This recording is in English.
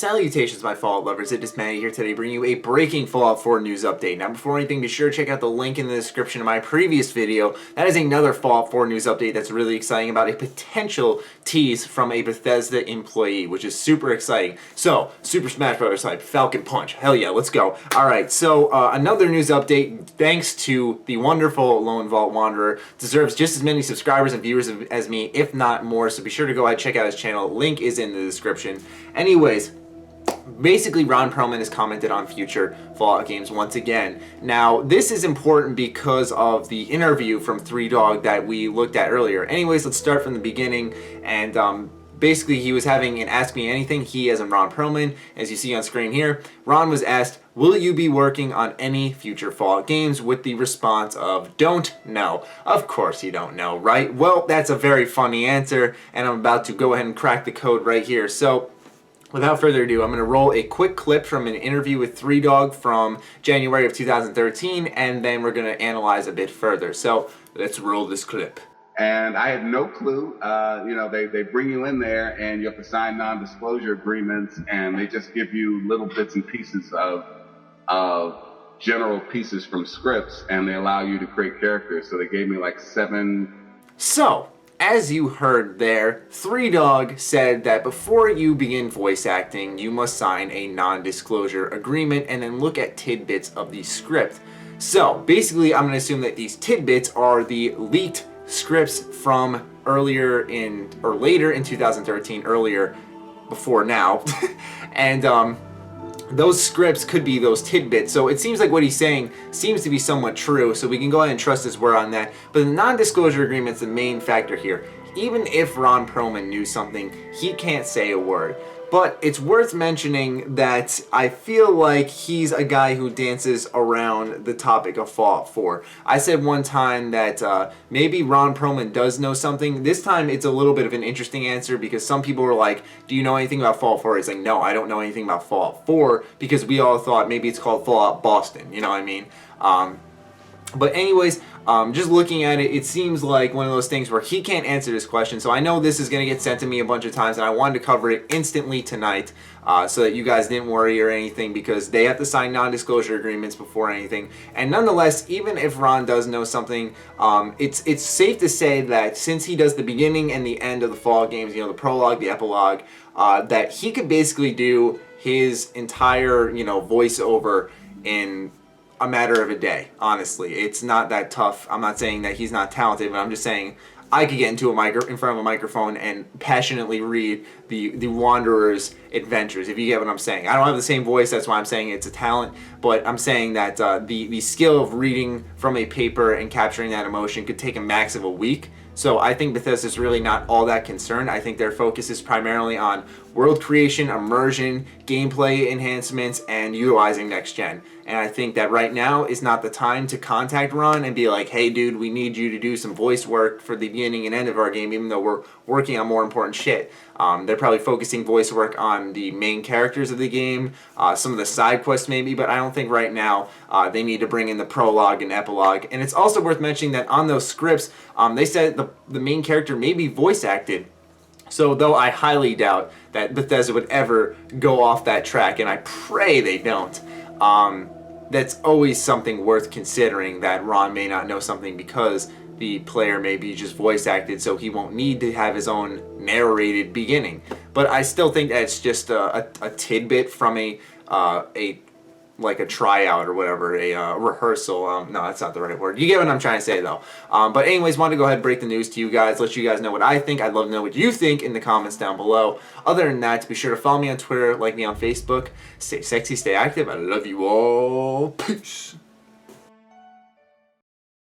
Salutations, my Fallout lovers. It is Matty here today, bringing you a breaking Fallout 4 news update. Now, before anything, be sure to check out the link in the description of my previous video. That is another Fallout 4 news update that's really exciting about a potential tease from a Bethesda employee, which is super exciting. So, Super Smash Bros. Type, Falcon Punch. Hell yeah, let's go. Alright, so another news update, thanks to the wonderful Lone Vault Wanderer, deserves just as many subscribers and viewers as me, if not more. So be sure to go ahead and check out his channel. Link is in the description. Anyways, basically, Ron Perlman has commented on future Fallout games once again. Now, this is important because of the interview from Three Dog that we looked at earlier. Anyways, let's start from the beginning. And basically, he was having an Ask Me Anything. He, as in Ron Perlman, as you see on screen here, Ron was asked, "Will you be working on any future Fallout games?" with the response of, "Don't know." Of course you don't know, right? Well, that's a very funny answer, and I'm about to go ahead and crack the code right here. So, without further ado, I'm going to roll a quick clip from an interview with Three Dog from January of 2013, and then we're going to analyze a bit further. So, let's roll this clip. And I had no clue. They bring you in there and you have to sign non-disclosure agreements, and they just give you little bits and pieces of general pieces from scripts, and they allow you to create characters. So they gave me like 7. So, as you heard there, Three Dog said that before you begin voice acting, you must sign a non-disclosure agreement and then look at tidbits of the script. So, basically, I'm going to assume that these tidbits are the leaked scripts from later in 2013, before now. And those scripts could be those tidbits. So it seems like what he's saying seems to be somewhat true, so we can go ahead and trust his word on that. But the non-disclosure agreement's the main factor here. Even if Ron Perlman knew something, he can't say a word. But it's worth mentioning that I feel like he's a guy who dances around the topic of Fallout 4. I said one time that maybe Ron Perlman does know something. This time it's a little bit of an interesting answer because some people were like, "Do you know anything about Fallout 4? He's like, "No, I don't know anything about Fallout 4 because we all thought maybe it's called Fallout Boston." You know what I mean? But anyways, just looking at it, it seems like one of those things where he can't answer this question. So I know this is going to get sent to me a bunch of times, and I wanted to cover it instantly tonight so that you guys didn't worry or anything, because they have to sign non-disclosure agreements before anything. And nonetheless, even if Ron does know something, it's safe to say that since he does the beginning and the end of the Fallout games, the prologue, the epilogue, that he could basically do his entire, voiceover in a matter of a day. Honestly, it's not that tough. I'm not saying that he's not talented, but I'm just saying I could get into in front of a microphone and passionately read the Wanderer's adventures, if you get what I'm saying. I don't have the same voice, that's why I'm saying it's a talent, but I'm saying that the skill of reading from a paper and capturing that emotion could take a max of a week. So I think Bethesda's really not all that concerned. I think their focus is primarily on world creation, immersion, gameplay enhancements, and utilizing next gen. And I think that right now is not the time to contact Ron and be like, "Hey dude, we need you to do some voice work for the beginning and end of our game," even though we're working on more important shit. They're probably focusing voice work on the main characters of the game, some of the side quests maybe, but I don't think right now they need to bring in the prologue and epilogue. And it's also worth mentioning that on those scripts, they said the main character may be voice acted. So though I highly doubt that Bethesda would ever go off that track, and I pray they don't, that's always something worth considering, that Ron may not know something because the player may be just voice acted, so he won't need to have his own narrated beginning. But I still think that it's just a tidbit from a tryout or whatever, a rehearsal. No, that's not the right word. You get what I'm trying to say, though. But anyways, wanted to go ahead and break the news to you guys, let you guys know what I think. I'd love to know what you think in the comments down below. Other than that, be sure to follow me on Twitter, like me on Facebook. Stay sexy, stay active. I love you all. Peace.